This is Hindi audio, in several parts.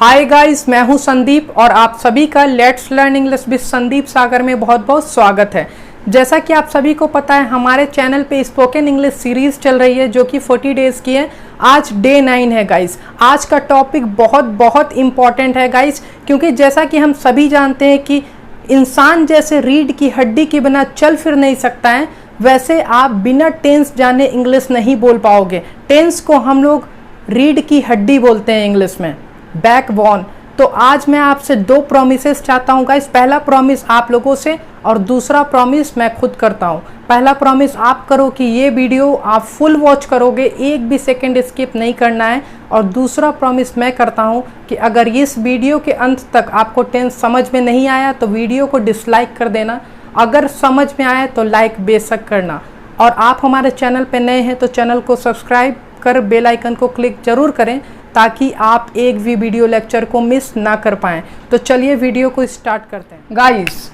हाय गाइस, मैं हूं संदीप और आप सभी का let's learn English with Sandeep Sagar में बहुत बहुत स्वागत है। जैसा कि आप सभी को पता है, हमारे चैनल पे स्पोकन इंग्लिश सीरीज चल रही है जो कि 40 डेज की है। आज डे 9 है गाइस। आज का टॉपिक बहुत बहुत इम्पॉर्टेंट है गाइस, क्योंकि जैसा कि हम सभी जानते हैं कि इंसान जैसे रीढ़ की हड्डी के बिना चल फिर नहीं सकता है, वैसे आप बिना टेंस जाने इंग्लिश नहीं बोल पाओगे। टेंस को हम लोग रीढ़ की हड्डी बोलते हैं इंग्लिश में, बैकबोन। तो आज मैं आपसे दो प्रॉमिसेस चाहता हूँ गाइस। पहला प्रॉमिस आप लोगों से और दूसरा प्रॉमिस मैं खुद करता हूँ। पहला प्रॉमिस आप करो कि ये वीडियो आप फुल वॉच करोगे, एक भी सेकंड स्किप नहीं करना है। और दूसरा प्रॉमिस मैं करता हूँ कि अगर इस वीडियो के अंत तक आपको टेंस समझ में नहीं आया तो वीडियो को डिसलाइक कर देना, अगर समझ में आया तो लाइक बेशक करना। और आप हमारे चैनल पर नए हैं तो चैनल को सब्सक्राइब कर बेल आइकन को क्लिक जरूर करें ताकि आप एक भी वीडियो लेक्चर को मिस ना कर पाएं। तो चलिए वीडियो को स्टार्ट करते हैं गाइस।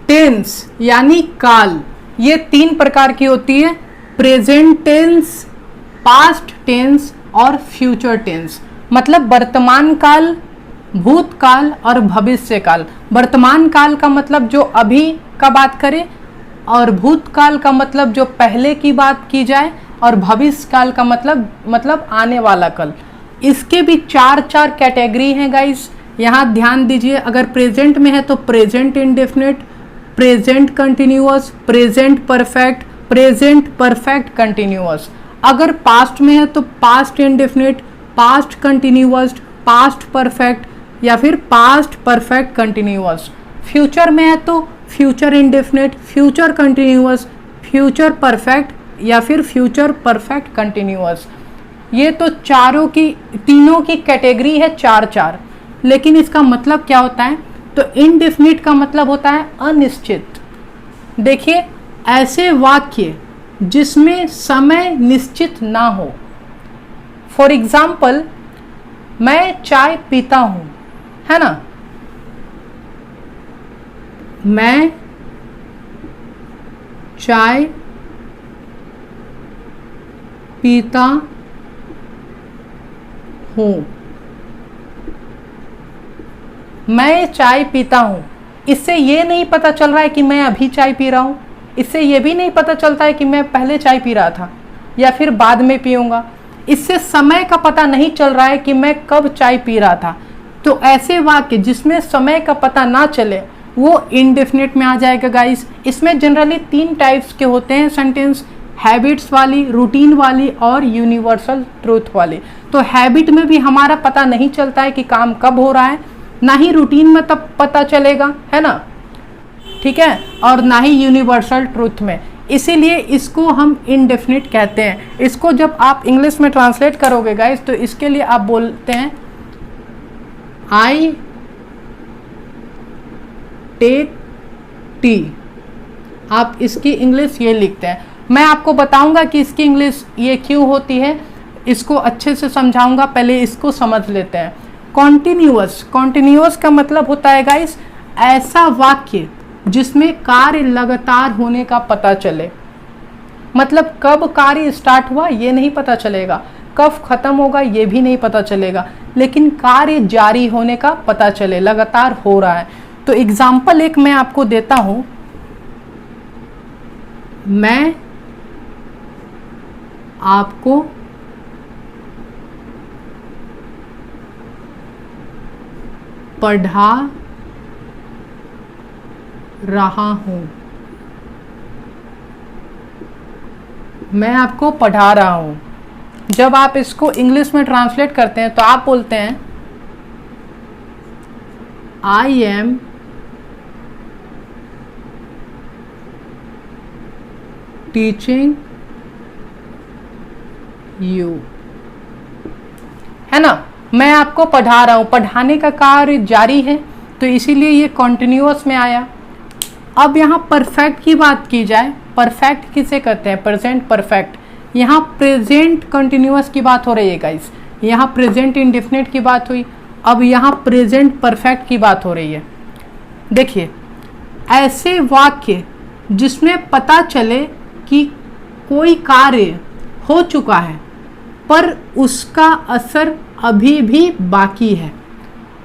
टेंस यानी काल, ये तीन प्रकार की होती है: प्रेजेंट टेंस, पास्ट टेंस और फ्यूचर टेंस। मतलब वर्तमान काल, भूतकाल और भविष्य काल। वर्तमान काल का मतलब जो अभी का बात करें, और भूतकाल का मतलब जो पहले की बात की जाए, और भविष्य काल का मतलब आने वाला कल। इसके भी चार कैटेगरी हैं गाइस, यहाँ ध्यान दीजिए। अगर प्रेजेंट में है तो present indefinite, present continuous, present perfect, present perfect continuous. अगर पास्ट में है तो past indefinite, past continuous, past perfect या फिर पास्ट परफेक्ट कंटिन्यूअस। फ्यूचर में है तो future indefinite, future continuous, future perfect या फिर फ्यूचर परफेक्ट कंटिन्यूअस। ये तो तीनों की कैटेगरी है चार। लेकिन इसका मतलब क्या होता है? तो इनडेफिनिट का मतलब होता है अनिश्चित। देखिए, ऐसे वाक्य जिसमें समय निश्चित ना हो। फॉर एग्जाम्पल, मैं चाय पीता हूं, है ना। मैं चाय पीता हूं। मैं चाय पीता हूं, इससे ये नहीं पता चल रहा है कि मैं अभी चाय पी रहा हूं। इससे ये भी नहीं पता चलता है कि मैं पहले चाय पी रहा था या फिर बाद में पीऊंगा। इससे समय का पता नहीं चल रहा है कि मैं कब चाय पी रहा था। तो ऐसे वाक्य जिसमें समय का पता ना चले वो इनडेफिनिट में आ जाएगा गाइस। इसमें जनरली तीन टाइप्स के होते हैं सेंटेंस: हैबिट्स वाली, रूटीन वाली और यूनिवर्सल ट्रूथ वाली। तो हैबिट में भी हमारा पता नहीं चलता है कि काम कब हो रहा है, ना ही रूटीन में तब पता चलेगा, है ना, ठीक है, और ना ही यूनिवर्सल ट्रूथ में। इसीलिए इसको हम इनडेफिनिट कहते हैं। इसको जब आप इंग्लिश में ट्रांसलेट करोगे गाइस तो इसके लिए आप बोलते हैं आई टेक टी। आप इसकी इंग्लिश ये लिखते हैं। मैं आपको बताऊंगा कि इसकी इंग्लिश ये क्यों होती है, इसको अच्छे से समझाऊंगा। पहले इसको समझ लेते हैं। कॉन्टिन्यूअस, कॉन्टिन्यूअस का मतलब होता है गाइस ऐसा वाक्य जिसमें कार्य लगातार होने का पता चले। मतलब कब कार्य स्टार्ट हुआ ये नहीं पता चलेगा, कब खत्म होगा ये भी नहीं पता चलेगा, लेकिन कार्य जारी होने का पता चले, लगातार हो रहा है। तो एग्जाम्पल एक मैं आपको देता हूं। मैं आपको पढ़ा रहा हूं। मैं आपको पढ़ा रहा हूं। जब आप इसको इंग्लिश में ट्रांसलेट करते हैं तो आप बोलते हैं आई एम टीचिंग यू, है ना। मैं आपको पढ़ा रहा हूं, पढ़ाने का कार्य जारी है तो इसीलिए ये कॉन्टिन्यूअस में आया। अब यहाँ परफेक्ट की बात की जाए, परफेक्ट किसे कहते हैं? Present perfect. यहाँ प्रेजेंट कंटिन्यूअस की बात हो रही है गाइस, यहाँ प्रेजेंट इंडेफिनिट की बात हुई, अब यहाँ प्रेजेंट परफेक्ट की बात हो रही है। देखिए, ऐसे वाक्य जिसमें पता चले कि कोई कार्य हो चुका है पर उसका असर अभी भी बाकी है।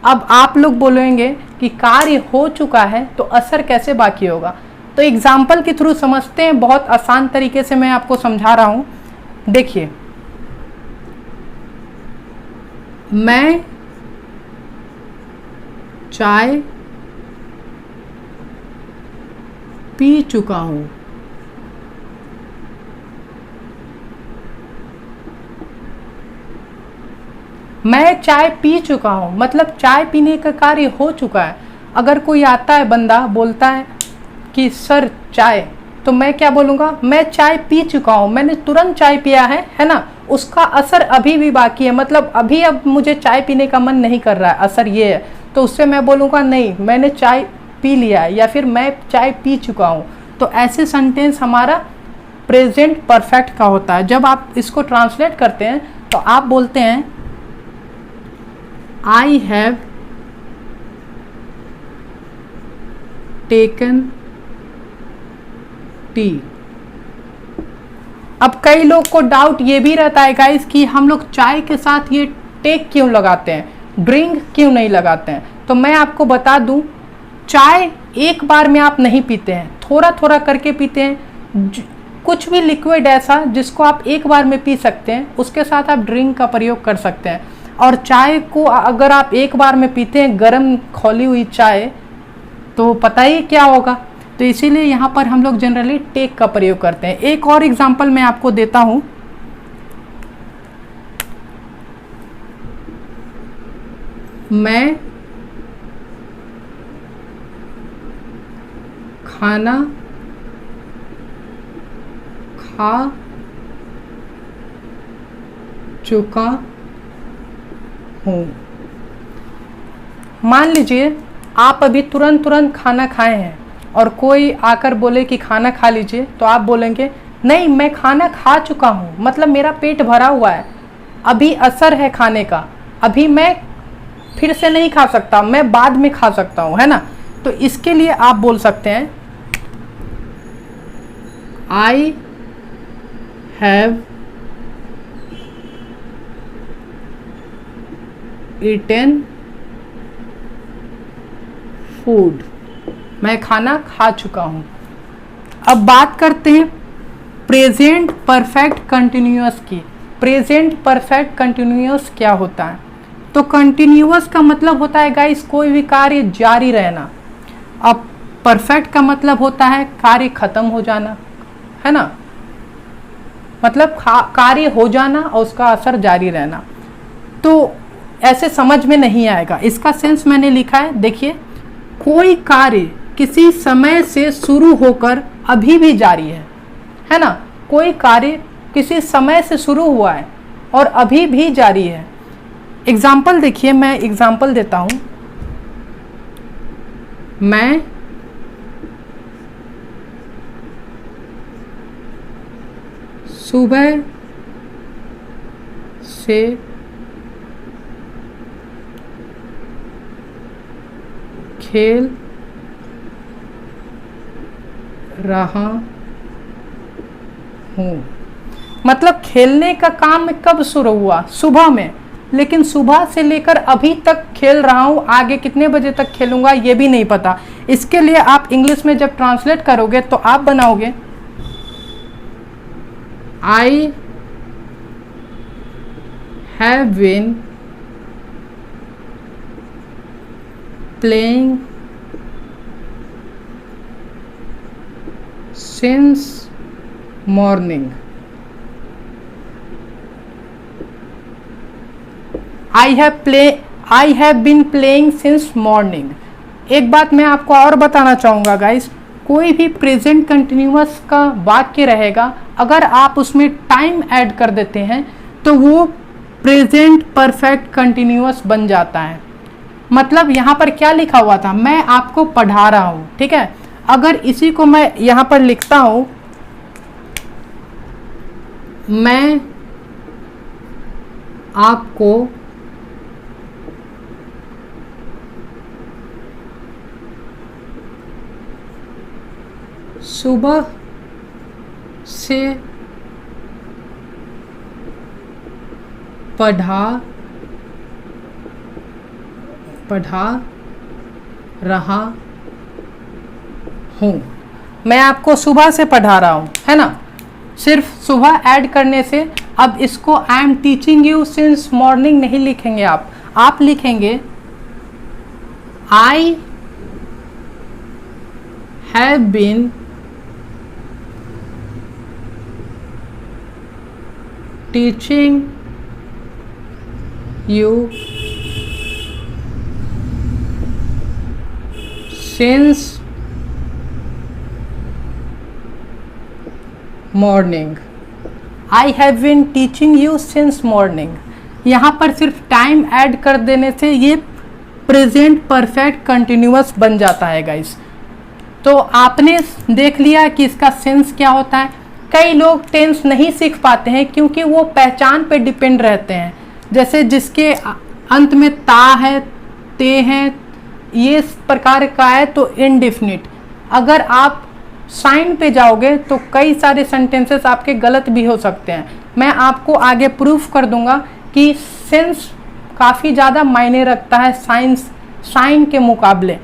अब आप लोग बोलेंगे कि कार्य हो चुका है तो असर कैसे बाकी होगा। तो एग्जाम्पल के थ्रू समझते हैं, बहुत आसान तरीके से मैं आपको समझा रहा हूं। देखिए, मैं चाय पी चुका हूं। मैं चाय पी चुका हूं मतलब चाय पीने का कार्य हो चुका है। अगर कोई आता है, बंदा बोलता है कि सर चाय, तो मैं क्या बोलूँगा, मैं चाय पी चुका हूँ, मैंने तुरंत चाय पिया है ना। उसका असर अभी भी बाकी है, मतलब अभी अब मुझे चाय पीने का मन नहीं कर रहा है, असर ये है। तो उससे मैं बोलूँगा नहीं, मैंने चाय पी लिया है, या फिर मैं चाय पी चुका हूँ। तो ऐसे सेंटेंस हमारा प्रेजेंट परफेक्ट का होता है। जब आप इसको ट्रांसलेट करते हैं तो आप बोलते हैं आई हैव टेकन टी। अब कई लोग को डाउट ये भी रहता है गाइस कि हम लोग चाय के साथ ये टेक क्यों लगाते हैं, ड्रिंक क्यों नहीं लगाते हैं। तो मैं आपको बता दूं, चाय एक बार में आप नहीं पीते हैं, थोड़ा थोड़ा करके पीते हैं। कुछ भी लिक्विड ऐसा जिसको आप एक बार में पी सकते हैं, उसके साथ आप ड्रिंक का प्रयोग कर सकते हैं। और चाय को अगर आप एक बार में पीते हैं, गर्म खौली हुई चाय, तो पता ही क्या होगा। तो इसीलिए यहाँ पर हम लोग जनरली टेक का प्रयोग करते हैं। एक और एग्जांपल मैं आपको देता हूँ। मैं खाना खा चुका हूँ। मान लीजिए आप अभी तुरंत खाना खाए हैं और कोई आकर बोले कि खाना खा लीजिए, तो आप बोलेंगे नहीं, मैं खाना खा चुका हूँ, मतलब मेरा पेट भरा हुआ है, अभी असर है खाने का, अभी मैं फिर से नहीं खा सकता, मैं बाद में खा सकता हूँ, है ना। तो इसके लिए आप बोल सकते हैं आई हैव ईटेन फूड, मैं खाना खा चुका हूं। अब बात करते हैं प्रेजेंट परफेक्ट कंटिन्यूअस की। प्रेजेंट परफेक्ट कंटिन्यूअस क्या होता है? तो कंटिन्यूअस का मतलब होता है गाइस कोई भी कार्य जारी रहना। अब परफेक्ट का मतलब होता है कार्य खत्म हो जाना, है ना, मतलब कार्य हो जाना और उसका असर जारी रहना। तो ऐसे समझ में नहीं आएगा, इसका सेंस मैंने लिखा है, देखिए, कोई कार्य किसी समय से शुरू होकर अभी भी जारी है ना। कोई कार्य किसी समय से शुरू हुआ है और अभी भी जारी है। एग्जाम्पल देखिए, मैं एग्जाम्पल देता हूं। मैं सुबह से खेल रहा हूँ, मतलब खेलने का काम कब शुरू हुआ? सुबह में, लेकिन सुबह से लेकर अभी तक खेल रहा हूँ, आगे कितने बजे तक खेलूंगा ये भी नहीं पता। इसके लिए आप इंग्लिश में जब ट्रांसलेट करोगे तो आप बनाओगे I have been playing since morning. I have been playing since morning. एक बात मैं आपको और बताना चाहूँगा गाइस, कोई भी प्रेजेंट कंटिन्यूअस का वाक्य रहेगा, अगर आप उसमें टाइम ऐड कर देते हैं तो वो प्रेजेंट परफेक्ट कंटिन्यूअस बन जाता है। मतलब यहाँ पर क्या लिखा हुआ था, मैं आपको पढ़ा रहा हूँ, ठीक है। अगर इसी को मैं यहाँ पर लिखता हूँ, मैं आपको सुबह से पढ़ा पढ़ा रहा हूँ। मैं आपको सुबह से पढ़ा रहा हूँ, है ना। सिर्फ सुबह ऐड करने से, अब इसको I am teaching you since morning नहीं लिखेंगे आप लिखेंगे I have been teaching you since morning. I have been teaching you since morning. यहाँ पर सिर्फ टाइम ऐड कर देने से ये प्रेजेंट परफेक्ट कंटिन्यूअस बन जाता है गाइस। तो आपने देख लिया कि इसका सेंस क्या होता है। कई लोग टेंस नहीं सीख पाते हैं क्योंकि वो पहचान पे डिपेंड रहते हैं। जैसे जिसके अंत में ता है, ते हैं, ये प्रकार का है तो इनडेफिनिट। अगर आप साइन पे जाओगे तो कई सारे सेंटेंसेस आपके गलत भी हो सकते हैं। मैं आपको आगे प्रूफ कर दूंगा कि सेंस काफ़ी ज़्यादा मायने रखता है साइन के मुकाबले।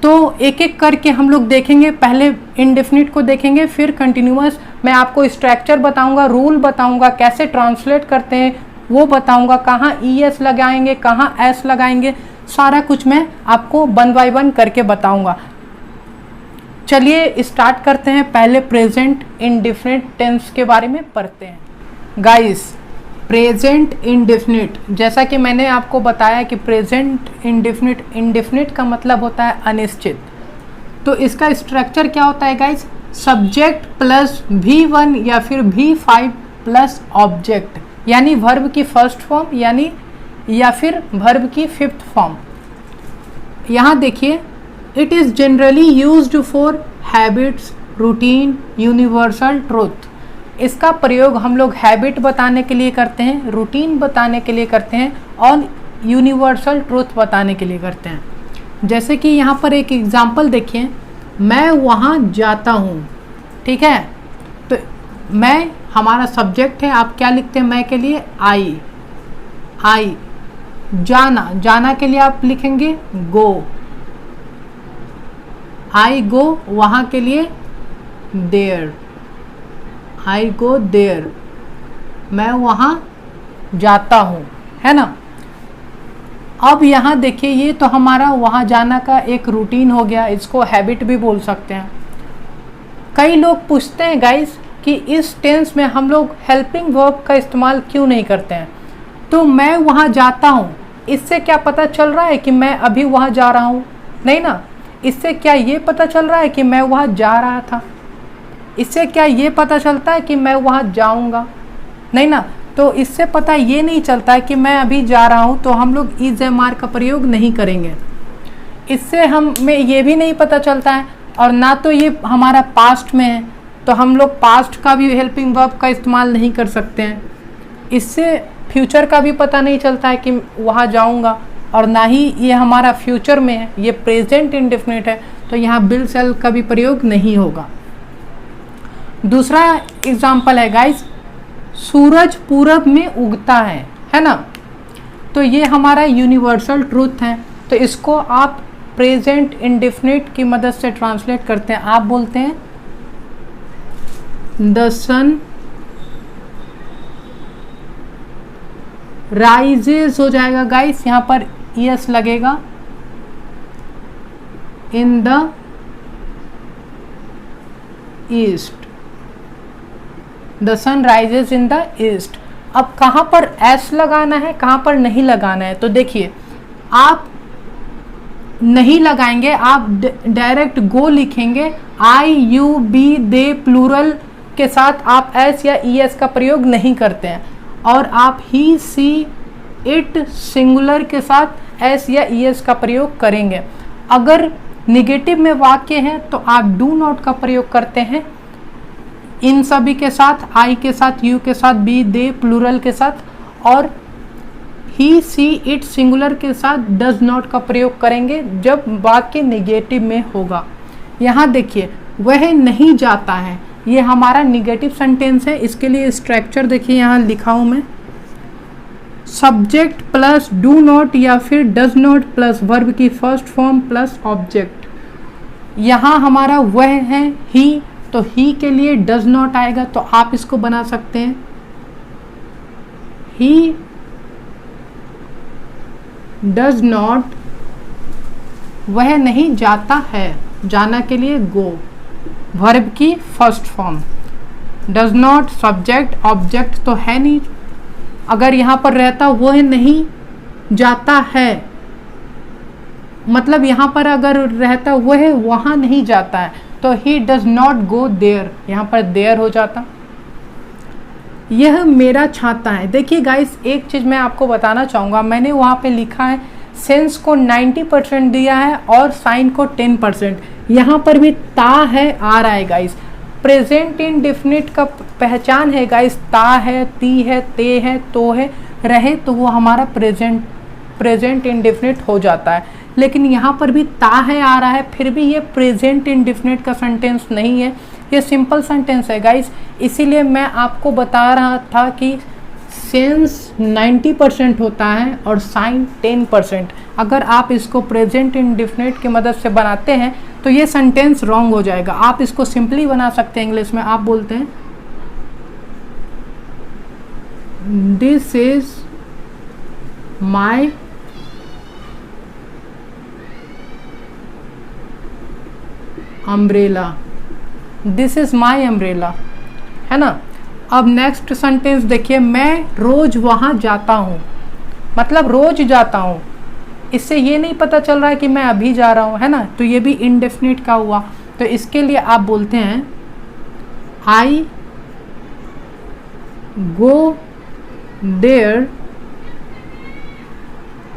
तो एक एक करके हम लोग देखेंगे। पहले इनडेफिनिट को देखेंगे, फिर कंटिन्यूअस। मैं आपको स्ट्रक्चर बताऊंगा, रूल बताऊंगा, कैसे ट्रांसलेट करते हैं वो बताऊंगा, कहाँ ES लगाएंगे, कहाँ S लगाएंगे, सारा कुछ मैं आपको 1 बाय 1 करके बताऊंगा। चलिए स्टार्ट करते हैं। पहले प्रेजेंट इंडेफिनिट टेंस के बारे में पढ़ते हैं गाइस। प्रेजेंट इंडेफिनिट, जैसा कि मैंने आपको बताया कि प्रेजेंट इंडेफिनिट का मतलब होता है अनिश्चित। तो इसका स्ट्रक्चर क्या होता है गाइस? सब्जेक्ट प्लस V1 या फिर V5 प्लस ऑब्जेक्ट, यानी वर्ब की फर्स्ट फॉर्म यानी या फिर वर्ब की 5th फॉर्म। यहाँ देखिए, it is generally used for habits, routine, universal truth. इसका प्रयोग हम लोग हैबिट बताने के लिए करते हैं, रूटीन बताने के लिए करते हैं और यूनिवर्सल ट्रूथ बताने के लिए करते हैं। जैसे कि यहाँ पर एक एग्जांपल देखिए, मैं वहाँ जाता हूँ, ठीक है। तो मैं हमारा सब्जेक्ट है, आप क्या लिखते हैं मैं के लिए? आई। जाना के लिए आप लिखेंगे गो। आई गो, वहाँ के लिए देयर। आई गो देयर, मैं वहाँ जाता हूँ, है ना। अब यहाँ देखिए, ये तो हमारा वहाँ जाना का एक रूटीन हो गया, इसको हैबिट भी बोल सकते हैं। कई लोग पूछते हैं गाइस कि इस टेंस में हम लोग हेल्पिंग वर्ब का इस्तेमाल क्यों नहीं करते हैं। तो मैं वहाँ जाता हूँ, इससे क्या पता चल रहा है कि मैं अभी वहाँ जा रहा हूँ? नहीं ना। इससे क्या ये पता चल रहा है कि मैं वहाँ जा रहा था? इससे क्या ये पता चलता है कि मैं वहाँ जाऊँगा? नहीं ना। तो इससे पता ये नहीं चलता है कि मैं अभी जा रहा हूँ, तो हम लोग इज एम आर का प्रयोग नहीं करेंगे। इससे हमें ये भी नहीं पता चलता है, और ना तो ये हमारा पास्ट में है, तो हम लोग पास्ट का भी हेल्पिंग वर्ब का इस्तेमाल नहीं कर सकते हैं। इससे फ्यूचर का भी पता नहीं चलता है कि वहाँ जाऊँगा, और ना ही ये हमारा फ्यूचर में है, ये प्रेजेंट इंडेफिनिट है, तो यहाँ विल शैल का भी प्रयोग नहीं होगा। दूसरा एग्जाम्पल है गाइस, सूरज पूरब में उगता है ना। तो ये हमारा यूनिवर्सल ट्रूथ है। तो इसको आप प्रेजेंट इंडेफिनिट की मदद से ट्रांसलेट करते हैं। आप बोलते हैं द सन राइजेस हो जाएगा गाइस, यहाँ पर यस लगेगा, in the east. The sun rises in the east. अब कहाँ पर एस लगाना है, कहाँ पर नहीं लगाना है? तो देखिए, आप नहीं लगाएंगे, आप डायरेक्ट गो लिखेंगे। आई यू बी दे प्लूरल के साथ आप एस या ईएस का प्रयोग नहीं करते हैं, और आप ही सी इट सिंगुलर के साथ एस या ईएस का प्रयोग करेंगे। अगर निगेटिव में वाक्य है तो आप डू नॉट का प्रयोग करते हैं इन सभी के साथ, आई के साथ, यू के साथ, बी दे प्लूरल के साथ, और ही सी इट सिंगुलर के साथ डज नॉट का प्रयोग करेंगे जब वाक्य निगेटिव में होगा। यहाँ देखिए, वह नहीं जाता है, ये हमारा निगेटिव सेंटेंस है। इसके लिए स्ट्रक्चर देखिए, यहाँ लिखा हूँ मैं, सब्जेक्ट प्लस डू नॉट या फिर डज नॉट प्लस वर्ब की फर्स्ट फॉर्म प्लस ऑब्जेक्ट। यहाँ हमारा वह है ही, तो ही के लिए डज नॉट आएगा, तो आप इसको बना सकते हैं ही डज नॉट, वह नहीं जाता है, जाना के लिए गो, वर्ब की first form. Does not subject, object तो है नहीं, अगर यहाँ पर रहता वह नहीं जाता है, मतलब यहाँ पर अगर रहता वह वहाँ नहीं जाता है, तो he does not go there, यहाँ पर देयर हो जाता। यह मेरा छाता है। देखिए गाइस, एक चीज़ मैं आपको बताना चाहूँगा, मैंने वहाँ पे लिखा है सेंस को 90% दिया है और साइन को 10%। यहाँ पर भी ता है आ रहा है गाइस। प्रेजेंट इंडेफिनिट का पहचान है गाइस, ता है, ती है, ते है, तो है, रहे, तो वो हमारा प्रेजेंट इंडेफिनिट हो जाता है। लेकिन यहाँ पर भी ता है आ रहा है, फिर भी ये प्रेजेंट इंडेफिनिट का सेंटेंस नहीं है, ये सिंपल सेंटेंस है गाइस। इसीलिए मैं आपको बता रहा था कि सेंस 90% होता है और साइन 10%। अगर आप इसको प्रेजेंट इंडेफिनिट की मदद से बनाते हैं तो ये सेंटेंस रॉन्ग हो जाएगा। आप इसको सिंपली बना सकते हैं, इंग्लिश में आप बोलते हैं this is my umbrella, this is my umbrella, है ना। अब नेक्स्ट सेंटेंस देखिए, मैं रोज वहां जाता हूं, मतलब रोज जाता हूं, इससे ये नहीं पता चल रहा है कि मैं अभी जा रहा हूं, है ना, तो ये भी इनडेफिनिट का हुआ। तो इसके लिए आप बोलते हैं आई गो देयर,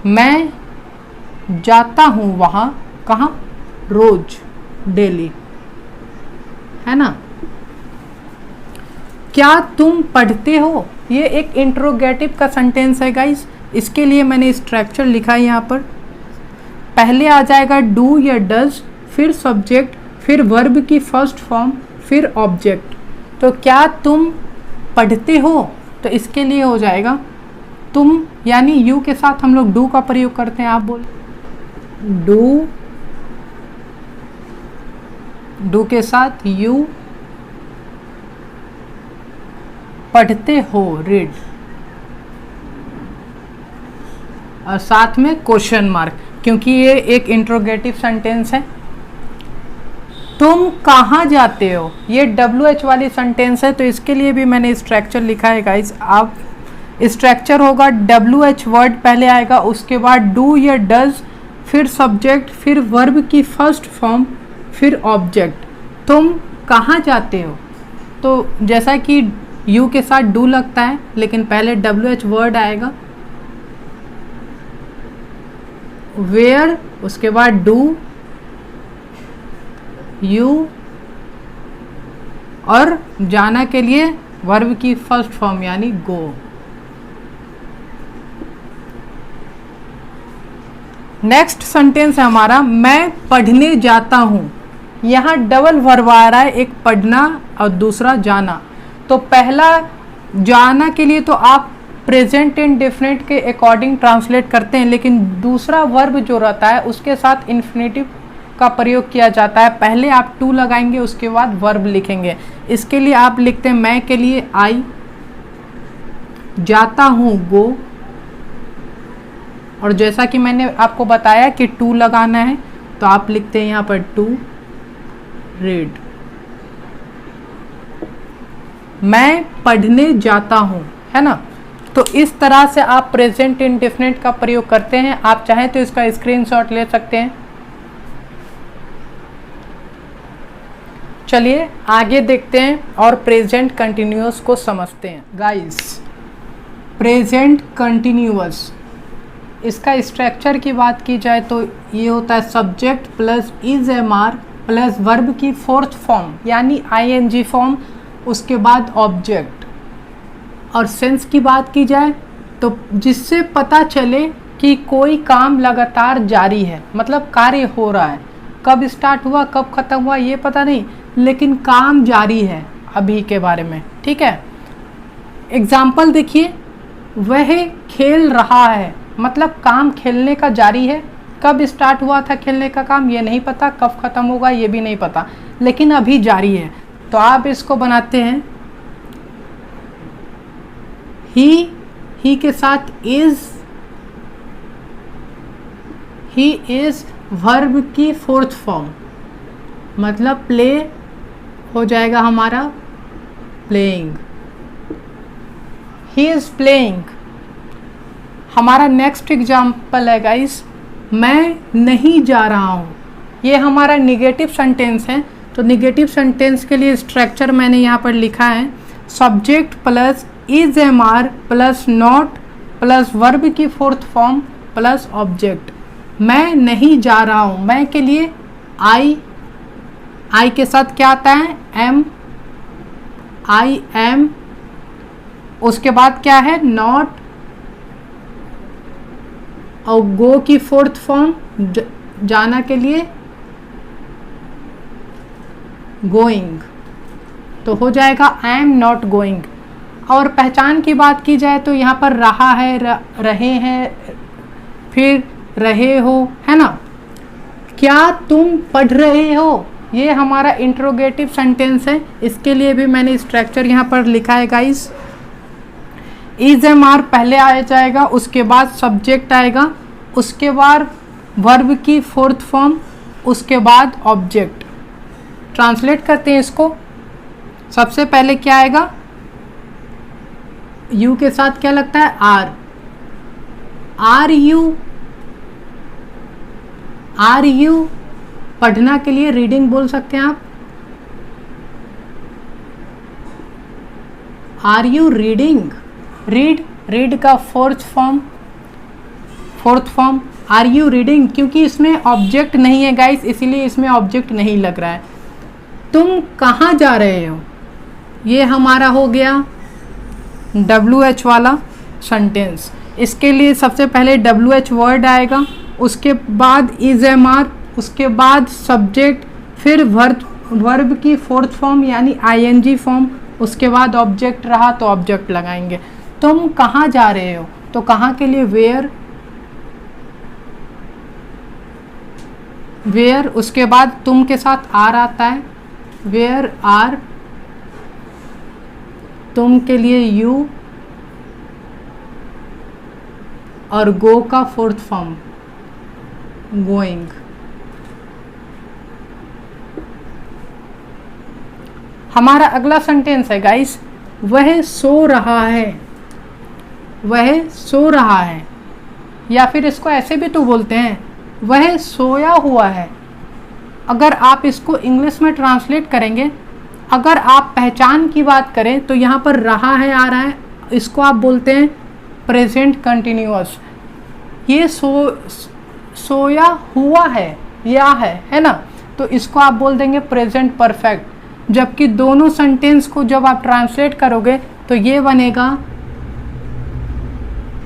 मैं जाता हूं वहां, कहाँ, रोज, डेली, है ना। क्या तुम पढ़ते हो, ये एक इंट्रोगेटिव का सेंटेंस है गाइस। इसके लिए मैंने स्ट्रक्चर लिखा है यहाँ पर, पहले आ जाएगा डू या डज, फिर सब्जेक्ट, फिर वर्ब की फर्स्ट फॉर्म, फिर ऑब्जेक्ट। तो क्या तुम पढ़ते हो, तो इसके लिए हो जाएगा तुम, यानी यू के साथ हम लोग डू का प्रयोग करते हैं। आप बोल डू के साथ यू, पढ़ते हो, रीड, और साथ में क्वेश्चन मार्क, क्योंकि ये एक इंट्रोगेटिव सेंटेंस है। तुम कहाँ जाते हो, ये WH वाली सेंटेंस है, तो इसके लिए भी मैंने स्ट्रक्चर लिखा है गाइस। आप स्ट्रक्चर होगा WH वर्ड पहले आएगा, उसके बाद डू या डज, फिर सब्जेक्ट, फिर वर्ब की फर्स्ट फॉर्म, फिर ऑब्जेक्ट। तुम कहाँ जाते हो, तो जैसा कि यू के साथ डू लगता है, लेकिन पहले WH वर्ड आएगा, वेयर, उसके बाद डू, यू, और जाना के लिए वर्ब की फर्स्ट फॉर्म यानी गो। नेक्स्ट सेंटेंस है हमारा, मैं पढ़ने जाता हूं। यहाँ डबल वर्ब आ रहा है, एक पढ़ना और दूसरा जाना। तो पहला जाना के लिए तो आप प्रेजेंट इंडेफिनिट के अकॉर्डिंग ट्रांसलेट करते हैं, लेकिन दूसरा वर्ब जो रहता है उसके साथ इन्फिनेटिव का प्रयोग किया जाता है। पहले आप टू लगाएंगे, उसके बाद वर्ब लिखेंगे। इसके लिए आप लिखते हैं मैं के लिए आई, जाता हूँ गो, और जैसा कि मैंने आपको बताया कि टू लगाना है, तो आप लिखते हैं यहाँ पर टू रीड। मैं पढ़ने जाता हूँ, है ना। तो इस तरह से आप प्रेजेंट इंडेफिनिट का प्रयोग करते हैं। आप चाहें तो इसका स्क्रीनशॉट ले सकते हैं। चलिए आगे देखते हैं और प्रेजेंट कंटिन्यूअस को समझते हैं। गाइस, प्रेजेंट कंटिन्यूअस, इसका स्ट्रक्चर की बात की जाए तो ये होता है subject plus is am are plus verb की फोर्थ फॉर्म यानी ING फॉर्म, उसके बाद ऑब्जेक्ट। और सेंस की बात की जाए तो जिससे पता चले कि कोई काम लगातार जारी है, मतलब कार्य हो रहा है, कब स्टार्ट हुआ कब खत्म हुआ ये पता नहीं, लेकिन काम जारी है अभी के बारे में। ठीक है, एग्जाम्पल देखिए, वह खेल रहा है, मतलब काम खेलने का जारी है। कब स्टार्ट हुआ था खेलने का काम ये नहीं पता, कब खत्म होगा ये भी नहीं पता, लेकिन अभी जारी है। तो आप इसको बनाते हैं ही के साथ इज वर्ब की फोर्थ फॉर्म, मतलब प्ले हो जाएगा हमारा प्लेइंग, ही इज प्लेइंग। हमारा नेक्स्ट एग्जाम्पल है गाइस, मैं नहीं जा रहा हूँ। ये हमारा निगेटिव सेंटेंस है, तो निगेटिव सेंटेंस के लिए स्ट्रक्चर मैंने यहाँ पर लिखा है, subject plus is am are plus not plus verb की फोर्थ फॉर्म प्लस ऑब्जेक्ट। मैं नहीं जा रहा हूँ, मैं के लिए आई के साथ क्या आता है, एम, आई एम, उसके बाद क्या है, नॉट, और गो की फोर्थ फॉर्म जाना के लिए गोइंग, तो हो जाएगा आई एम नॉट गोइंग। और पहचान की बात की जाए तो यहाँ पर रहा है, रहे हैं, फिर रहे हो, है ना। क्या तुम पढ़ रहे हो, ये हमारा इंट्रोगेटिव सेंटेंस है, इसके लिए भी मैंने स्ट्रक्चर यहाँ पर लिखा है गाइस। इज एम आर पहले आ जाएगा, उसके बाद सब्जेक्ट आएगा, उसके बाद वर्ब की फोर्थ फॉर्म, उसके बाद ऑब्जेक्ट। ट्रांसलेट करते हैं इसको। सबसे पहले क्या आएगा, यू के साथ क्या लगता है, आर यू पढ़ना के लिए रीडिंग बोल सकते हैं आप, आर यू रीडिंग, रीड का fourth form are you reading, क्योंकि इसमें ऑब्जेक्ट नहीं है गाइस, इसीलिए इसमें ऑब्जेक्ट नहीं लग रहा है। तुम कहाँ जा रहे हो, ये हमारा हो गया WH वाला सेंटेंस। इसके लिए सबसे पहले WH वर्ड आएगा, उसके बाद इज एम आर, उसके बाद सब्जेक्ट, फिर वर्ब की फोर्थ फॉर्म यानी ING फॉर्म, उसके बाद ऑब्जेक्ट रहा तो ऑब्जेक्ट लगाएंगे। तुम कहाँ जा रहे हो, तो कहाँ के लिए वेयर, उसके बाद तुम के साथ आर आता है, वेयर आर, तुम के लिए यू, और गो का फोर्थ फॉर्म गोइंग। हमारा अगला सेंटेंस है गाइस, वह सो रहा है, वह सो रहा है, या फिर इसको ऐसे भी तो बोलते हैं, वह सोया हुआ है। अगर आप इसको इंग्लिश में ट्रांसलेट करेंगे, अगर आप पहचान की बात करें तो यहाँ पर रहा है आ रहा है, इसको आप बोलते हैं प्रेजेंट कंटिन्यूअस। ये सोया हुआ है या है ना, तो इसको आप बोल देंगे प्रेजेंट परफेक्ट। जबकि दोनों सेंटेंस को जब आप ट्रांसलेट करोगे तो ये बनेगा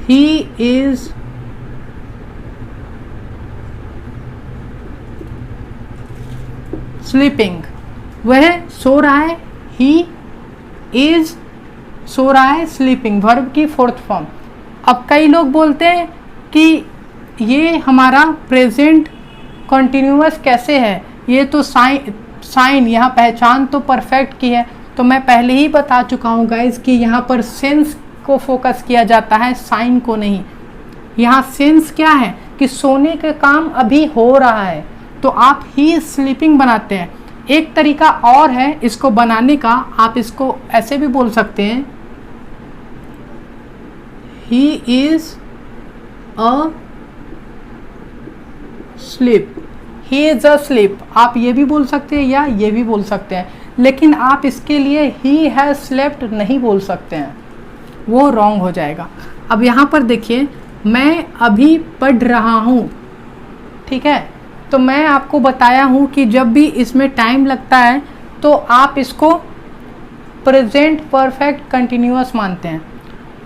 ही इज स्लीपिंग, वह सो रहा है, ही इज सो रहा है, स्लीपिंग वर्ब की फोर्थ फॉर्म। अब कई लोग बोलते हैं कि ये हमारा प्रेजेंट कंटिन्यूअस कैसे है, ये तो साइन यहाँ पहचान तो परफेक्ट की है। तो मैं पहले ही बता चुका हूँ गाइज कि यहाँ पर सेंस को फोकस किया जाता है, साइन को नहीं। यहाँ सेंस क्या है कि सोने का काम अभी हो रहा है, तो आप ही स्लीपिंग बनाते हैं। एक तरीका और है इसको बनाने का, आप इसको ऐसे भी बोल सकते हैं, he is a slip, he is a slip. आप ये भी बोल सकते हैं या ये भी बोल सकते हैं, लेकिन आप इसके लिए ही हैज स्लेप्ट नहीं बोल सकते हैं, वो रॉन्ग हो जाएगा। अब यहाँ पर देखिए, मैं अभी पढ़ रहा हूँ, ठीक है। तो मैं आपको बताया हूँ कि जब भी इसमें टाइम लगता है तो आप इसको प्रेजेंट परफेक्ट कंटिन्यूअस मानते हैं।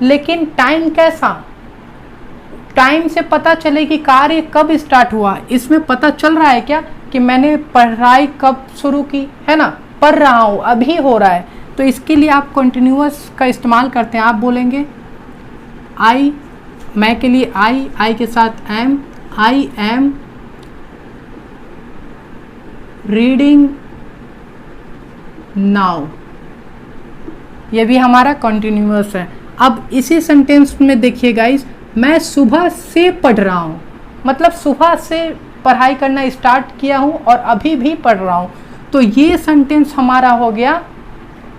लेकिन टाइम कैसा, टाइम से पता चले कि कार्य कब स्टार्ट हुआ, इसमें पता चल रहा है क्या कि मैंने पढ़ाई कब शुरू की, है ना, पढ़ रहा हूँ, अभी हो रहा है। तो इसके लिए आप कंटिन्यूअस का इस्तेमाल करते हैं, आप बोलेंगे आई, मैं के लिए आई के साथ am, I am reading now, ये भी हमारा कंटिन्यूअस है। अब इसी सेंटेंस में देखिए गाइस, मैं सुबह से पढ़ रहा हूँ, मतलब सुबह से पढ़ाई करना स्टार्ट किया हूँ और अभी भी पढ़ रहा हूँ। तो ये सेंटेंस हमारा हो गया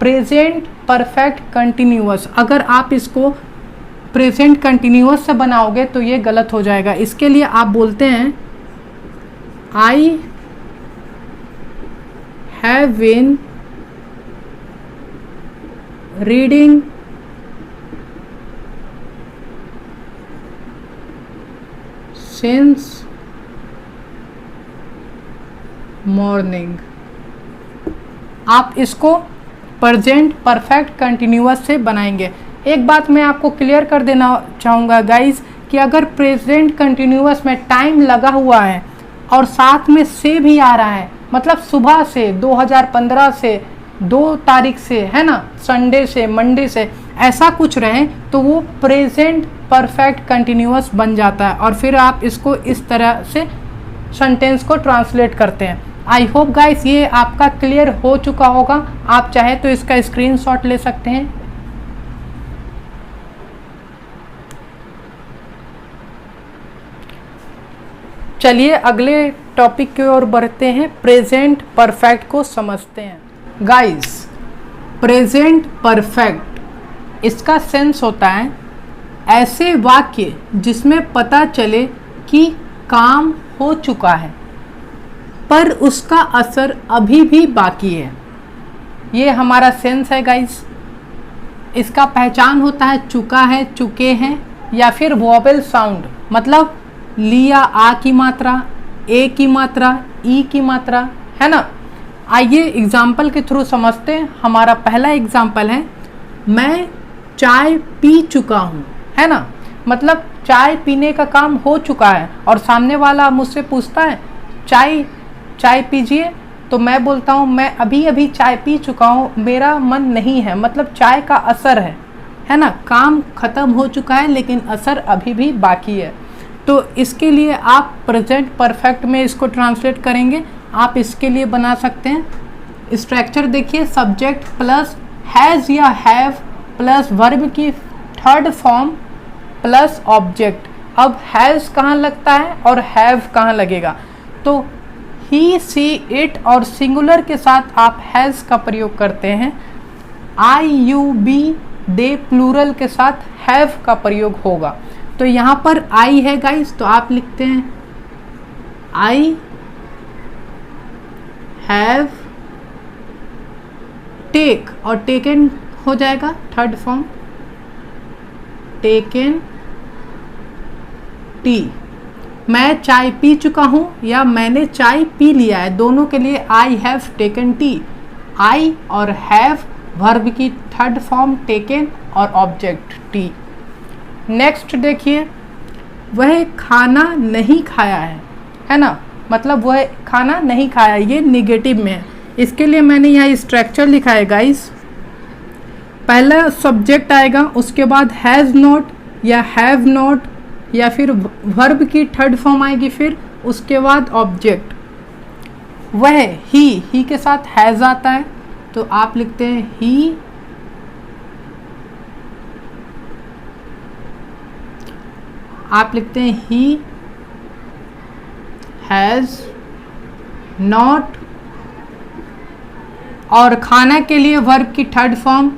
प्रेजेंट परफेक्ट कंटिन्यूअस। अगर आप इसको प्रेजेंट कंटिन्यूअस से बनाओगे तो ये गलत हो जाएगा। इसके लिए आप बोलते हैं I have been reading since morning. आप इसको प्रेजेंट परफेक्ट कंटिन्यूअस से बनाएंगे। एक बात मैं आपको क्लियर कर देना चाहूँगा गाइस कि अगर प्रेजेंट कंटिन्यूअस में टाइम लगा हुआ है और साथ में से भी आ रहा है, मतलब सुबह से 2015 से 2 तारीख से, है ना, संडे से, मंडे से, ऐसा कुछ रहे तो वो प्रेजेंट परफेक्ट कंटिन्यूअस बन जाता है और फिर आप इसको इस तरह से सेंटेंस को ट्रांसलेट करते हैं। आई होप गाइस ये आपका क्लियर हो चुका होगा। आप चाहे तो इसका स्क्रीनशॉट ले सकते हैं। चलिए अगले टॉपिक की ओर बढ़ते हैं, प्रेजेंट परफेक्ट को समझते हैं। गाइस प्रेजेंट परफेक्ट इसका सेंस होता है ऐसे वाक्य जिसमें पता चले कि काम हो चुका है पर उसका असर अभी भी बाकी है। ये हमारा सेंस है गाइस। इसका पहचान होता है चुका है, चुके हैं, या फिर वोवेल साउंड, मतलब लिया आ की मात्रा, ए की मात्रा, ई की मात्रा, है ना। आइए एग्जाम्पल के थ्रू समझते हैं। हमारा पहला एग्जाम्पल है मैं चाय पी चुका हूँ, है ना, मतलब चाय पीने का काम हो चुका है और सामने वाला मुझसे पूछता है चाय पीजिए, तो मैं बोलता हूँ मैं अभी अभी चाय पी चुका हूँ, मेरा मन नहीं है, मतलब चाय का असर है ना, काम खत्म हो चुका है लेकिन असर अभी भी बाकी है। तो इसके लिए आप प्रेजेंट परफेक्ट में इसको ट्रांसलेट करेंगे। आप इसके लिए बना सकते हैं स्ट्रक्चर, देखिए सब्जेक्ट प्लस हैज़ या हैव प्लस वर्ब की थर्ड फॉर्म प्लस ऑब्जेक्ट। अब हैज़ कहाँ लगता है और हैव कहाँ लगेगा, तो ही सी इट और सिंगुलर के साथ आप हैज़ का प्रयोग करते हैं। आई यू बी दे प्लूरल के साथ हैव का प्रयोग होगा। तो यहाँ पर आई है गाइस, तो आप लिखते हैं आई हैव टेक और टेकन हो जाएगा थर्ड फॉर्म, टेकन टी। मैं चाय पी चुका हूँ या मैंने चाय पी लिया है, दोनों के लिए आई हैव टेकन टी। आई और हैव वर्ब की थर्ड फॉर्म टेकन और ऑब्जेक्ट टी। नेक्स्ट देखिए वह खाना नहीं खाया है ना, मतलब वह खाना नहीं खाया, ये निगेटिव में है। इसके लिए मैंने यहाँ स्ट्रक्चर लिखा है गाइस। पहला सब्जेक्ट आएगा, उसके बाद हैज़ नॉट या हैव नॉट या फिर वर्ब की थर्ड फॉर्म आएगी, फिर उसके बाद ऑब्जेक्ट। वह ही के साथ हैज़ आता है, तो आप लिखते हैं ही ही हैज़ नॉट, और खाना के लिए वर्ब की third form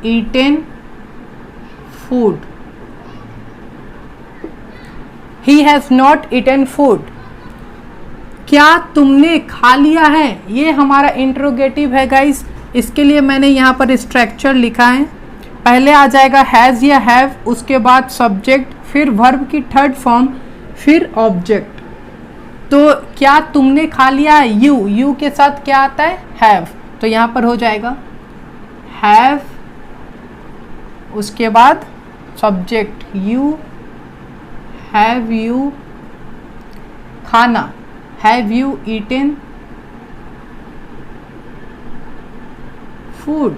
eaten food. He has not eaten food. क्या तुमने खा लिया है, ये हमारा इंट्रोगेटिव है गाइस। इसके लिए मैंने यहाँ पर स्ट्रक्चर लिखा है। पहले आ जाएगा हैज़ या हैव, उसके बाद सब्जेक्ट, फिर वर्ब की थर्ड फॉर्म, फिर ऑब्जेक्ट। तो क्या तुमने खा लिया है, यू के साथ क्या आता है, हैव, तो यहाँ पर हो जाएगा हैव, उसके बाद सब्जेक्ट यू, हैव यू खाना, हैव यू ईटेन फूड।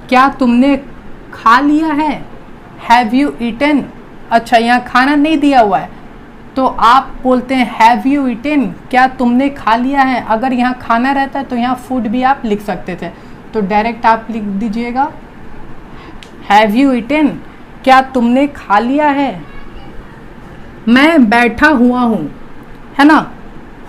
क्या तुमने खा लिया है, हैव यू ईटन। अच्छा, यहाँ खाना नहीं दिया हुआ है तो आप बोलते हैं हैव यू ईटन, क्या तुमने खा लिया है। अगर यहाँ खाना रहता है तो यहाँ फूड भी आप लिख सकते थे, तो डायरेक्ट आप लिख दीजिएगा हैव यू ईटन, क्या तुमने खा लिया है। मैं बैठा हुआ हूँ, है ना,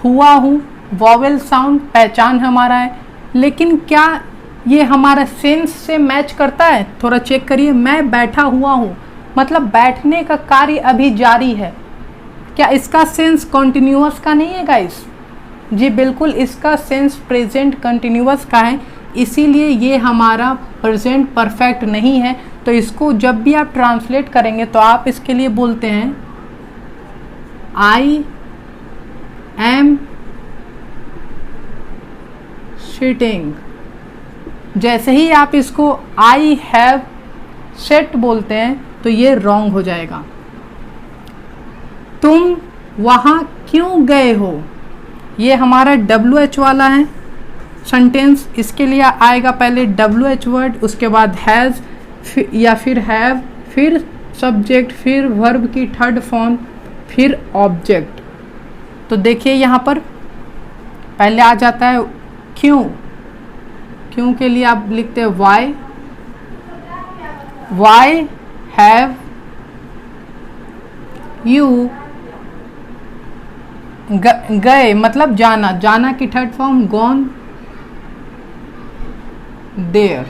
हुआ हूँ वॉवेल साउंड पहचान हमारा है, लेकिन क्या ये हमारा सेंस से मैच करता है, थोड़ा चेक करिए। मैं बैठा हुआ हूँ मतलब बैठने का कार्य अभी जारी है, क्या इसका सेंस कॉन्टिन्यूअस का नहीं है गाइस। जी बिल्कुल, इसका सेंस प्रेजेंट कंटिन्यूअस का है, इसीलिए ये हमारा प्रेजेंट परफेक्ट नहीं है। तो इसको जब भी आप ट्रांसलेट करेंगे तो आप इसके लिए बोलते हैं आई एम सिटिंग। जैसे ही आप इसको आई हैव सेट बोलते हैं तो ये रॉन्ग हो जाएगा। तुम वहाँ क्यों गए हो, ये हमारा WH वाला है सेंटेंस, इसके लिए आएगा पहले WH वर्ड, उसके बाद हैज़ या फिर हैव, फिर सब्जेक्ट, फिर वर्ब की थर्ड फॉर्म, फिर ऑब्जेक्ट। तो देखिए यहाँ पर पहले आ जाता है क्यों, क्यों के लिए आप लिखते हैं वाई, वाई हैव यू गए मतलब जाना, जाना की थर्ड फॉर्म गॉन देयर।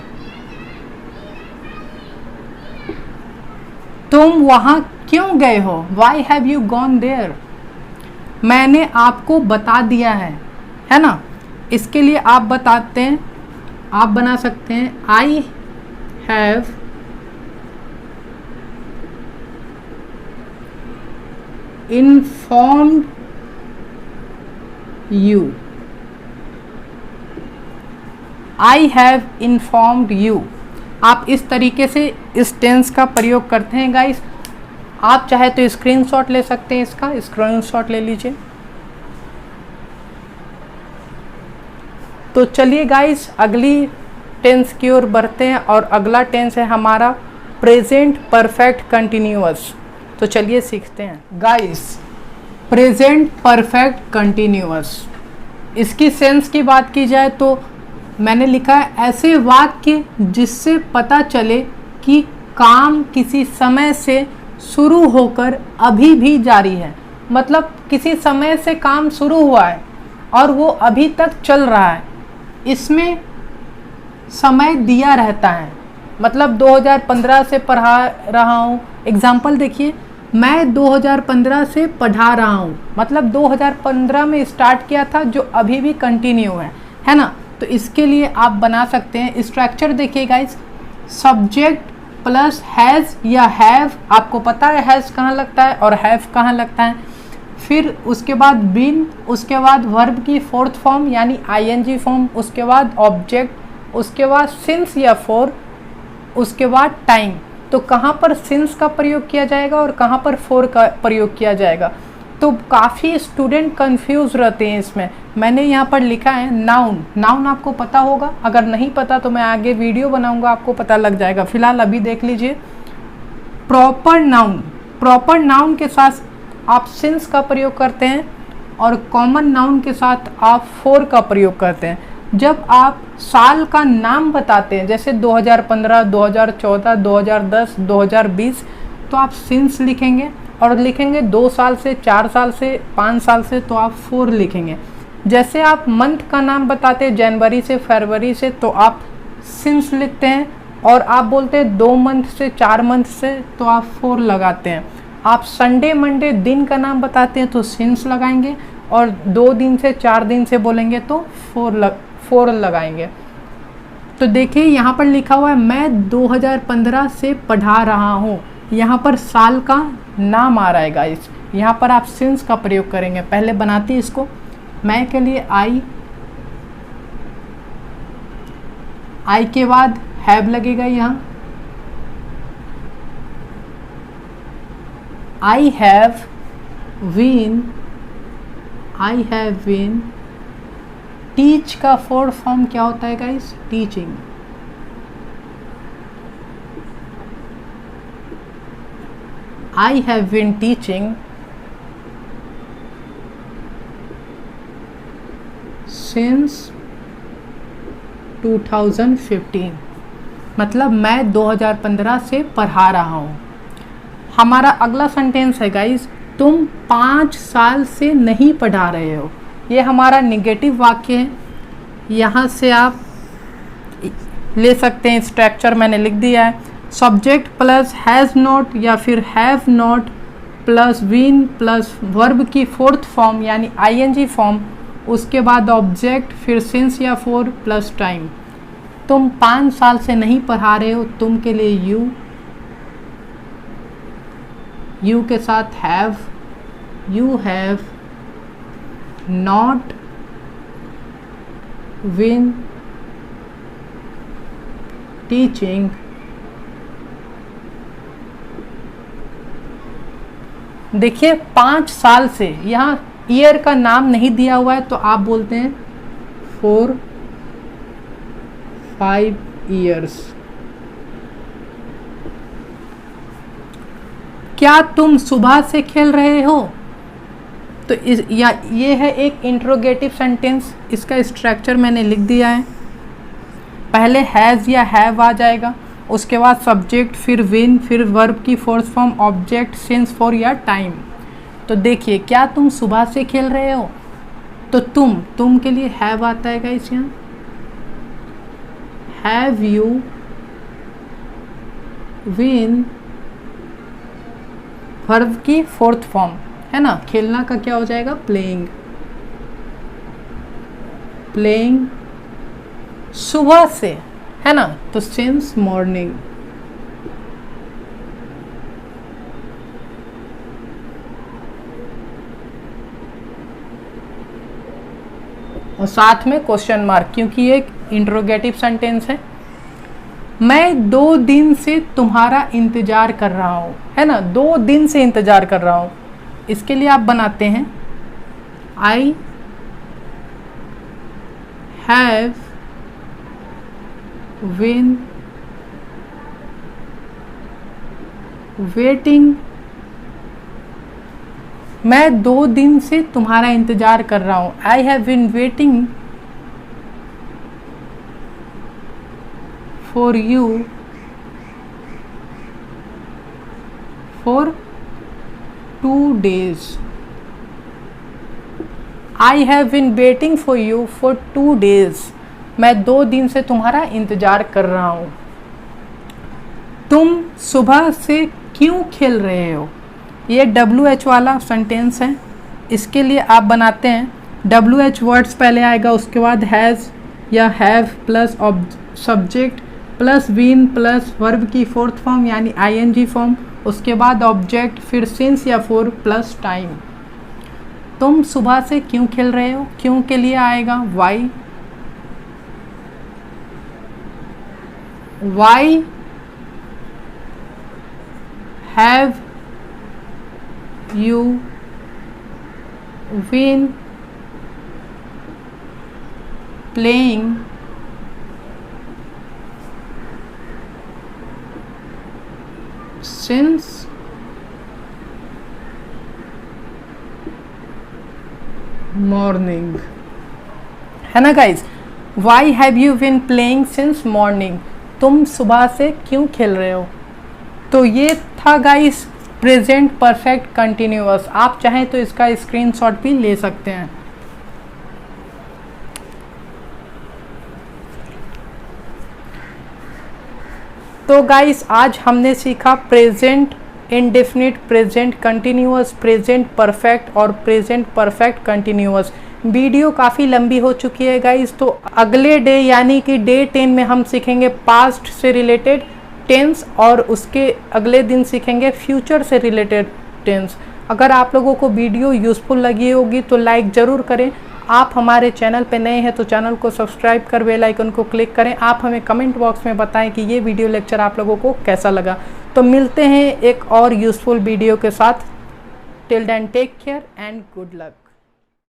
तुम वहां क्यों गए हो, why have you gone there. मैंने आपको बता दिया है ना। इसके लिए आप बताते हैं, आप बना सकते हैं I have informed you, I have informed you. आप इस तरीके से इस टेंस का प्रयोग करते हैं गाइस। आप चाहे तो स्क्रीनशॉट ले सकते हैं, इसका स्क्रीनशॉट ले लीजिए। तो चलिए गाइस अगली टेंस की ओर बढ़ते हैं और अगला टेंस है हमारा प्रेजेंट परफेक्ट कंटिन्यूअस। तो चलिए सीखते हैं गाइस प्रेजेंट परफेक्ट कंटिन्यूअस। इसकी सेंस की बात की जाए तो मैंने लिखा है ऐसे वाक्य जिससे पता चले कि काम किसी समय से शुरू होकर अभी भी जारी है। मतलब किसी समय से काम शुरू हुआ है और वो अभी तक चल रहा है, इसमें समय दिया रहता है। मतलब 2015 से पढ़ा रहा हूँ, एग्जाम्पल देखिए, मैं 2015 से पढ़ा रहा हूँ, मतलब 2015 में स्टार्ट किया था जो अभी भी कंटिन्यू है ना। तो इसके लिए आप बना सकते हैं, स्ट्रक्चर देखिए गाइस, सब्जेक्ट प्लस हैज़ या हैव, आपको पता है हैज़ कहाँ लगता है और हैव कहाँ लगता है। फिर उसके बाद बीन, उसके बाद वर्ब की फोर्थ फॉर्म यानी ING फॉर्म, उसके बाद ऑब्जेक्ट, उसके बाद सिंस या फॉर, उसके बाद टाइम। तो कहाँ पर सिंस का प्रयोग किया जाएगा और कहाँ पर फॉर का प्रयोग किया जाएगा, तो काफ़ी स्टूडेंट कंफ्यूज रहते हैं इसमें। मैंने यहाँ पर लिखा है नाउन, नाउन आपको पता होगा, अगर नहीं पता तो मैं आगे वीडियो बनाऊंगा आपको पता लग जाएगा। फिलहाल अभी देख लीजिए प्रॉपर नाउन, प्रॉपर नाउन के साथ आप सिंस का प्रयोग करते हैं और कॉमन नाउन के साथ आप फॉर का प्रयोग करते हैं। जब आप साल का नाम बताते हैं जैसे 2015, 2014, 2010, 2020 तो आप सिंस लिखेंगे, और लिखेंगे 2 साल से, 4 साल से, 5 साल से तो आप 4 लिखेंगे। जैसे आप मंथ का नाम बताते हैं जनवरी से फरवरी से तो आप सिंस लिखते हैं, और आप बोलते हैं 2 मंथ से 4 मंथ से तो आप 4 लगाते हैं। आप संडे मंडे दिन का नाम बताते हैं तो सिंस लगाएंगे, और 2 दिन से 4 दिन से बोलेंगे तो 4 लगाएंगे। तो देखिए यहाँ पर लिखा हुआ है मैं 2015 से पढ़ा रहा हूँ, यहाँ पर साल का नाम आ रहा है गाइस, यहाँ पर आप सिंस का प्रयोग करेंगे। पहले बनाते हैं इसको, मैं के लिए आई के बाद हैव लगेगा यहाँ, आई हैव बीन, टीच का फोर्थ फॉर्म क्या होता है guys, teaching. I have been teaching since 2015, मतलब मैं 2015 से पढ़ा रहा हूँ। हमारा अगला सेंटेंस है गाइस, तुम 5 साल से नहीं पढ़ा रहे हो। ये हमारा निगेटिव वाक्य है। यहाँ से आप ले सकते हैं, स्ट्रक्चर मैंने लिख दिया है, सब्जेक्ट प्लस हैज़ नॉट या फिर have not plus been plus verb की फोर्थ फॉर्म यानी आईएनजी फॉर्म, उसके बाद ऑब्जेक्ट, फिर सिंस या फॉर प्लस टाइम। तुम 5 साल से नहीं पढ़ा रहे हो, तुम के लिए यू के साथ have, you have not been teaching देखिए 5 साल से, यहाँ ईयर का नाम नहीं दिया हुआ है तो आप बोलते हैं 4 5 years। क्या तुम सुबह से खेल रहे हो? तो ये है एक इंट्रोगेटिव सेंटेंस। इसका स्ट्रक्चर मैंने लिख दिया है। पहले हैज़ या हैव आ जाएगा, उसके बाद सब्जेक्ट, फिर विन, फिर वर्ब की fourth form, object, since, for या टाइम। तो देखिए, क्या तुम सुबह से खेल रहे हो? तो तुम के लिए हैव आता है गाइस यहाँ। हैव यू बीन वर्ब की फोर्थ फॉर्म है ना, खेलना का क्या हो जाएगा? प्लेइंग। प्लेइंग सुबह से है ना, तो सिंस मॉर्निंग। और साथ में क्वेश्चन मार्क, क्योंकि ये एक इंट्रोगेटिव सेंटेंस है। मैं 2 दिन से तुम्हारा इंतजार कर रहा हूँ, है ना, 2 दिन से इंतजार कर रहा हूँ। इसके लिए आप बनाते हैं आई हैव बीन वेटिंग। मैं 2 दिन से तुम्हारा इंतजार कर रहा हूँ। I have been waiting for you for 2 days। I have been waiting for you for 2 days। मैं 2 दिन से तुम्हारा इंतजार कर रहा हूँ। तुम सुबह से क्यों खेल रहे हो? ये WH वाला सेंटेंस है। इसके लिए आप बनाते हैं WH वर्ड्स पहले आएगा, उसके बाद हैज़ या have plus subject plus been plus verb की फोर्थ फॉर्म यानी आईएनजी फॉर्म, उसके बाद ऑब्जेक्ट, फिर सिंस या फॉर प्लस टाइम। तुम सुबह से क्यों खेल रहे हो? क्यों के लिए आएगा why. Why have you been playing since morning, है ना guys. Why have you been playing since morning? तुम सुबह से क्यों खेल रहे हो? तो ये था गाइज प्रेजेंट परफेक्ट कंटिन्यूअस। आप चाहें तो इसका स्क्रीनशॉट भी ले सकते हैं। तो गाइस आज हमने सीखा present indefinite, present continuous, present perfect और प्रेजेंट परफेक्ट कंटिन्यूअस। वीडियो काफ़ी लंबी हो चुकी है गाइस, तो अगले डे यानी कि डे 10 में हम सीखेंगे पास्ट से रिलेटेड टेंस और उसके अगले दिन सीखेंगे फ्यूचर से रिलेटेड टेंस। अगर आप लोगों को वीडियो यूज़फुल लगी होगी तो लाइक ज़रूर करें। आप हमारे चैनल पे नए हैं तो चैनल को सब्सक्राइब कर बेल आइकन को क्लिक करें। आप हमें कमेंट बॉक्स में बताएं कि ये वीडियो लेक्चर आप लोगों को कैसा लगा। तो मिलते हैं एक और यूज़फुल वीडियो के साथ। Till then take care and good luck.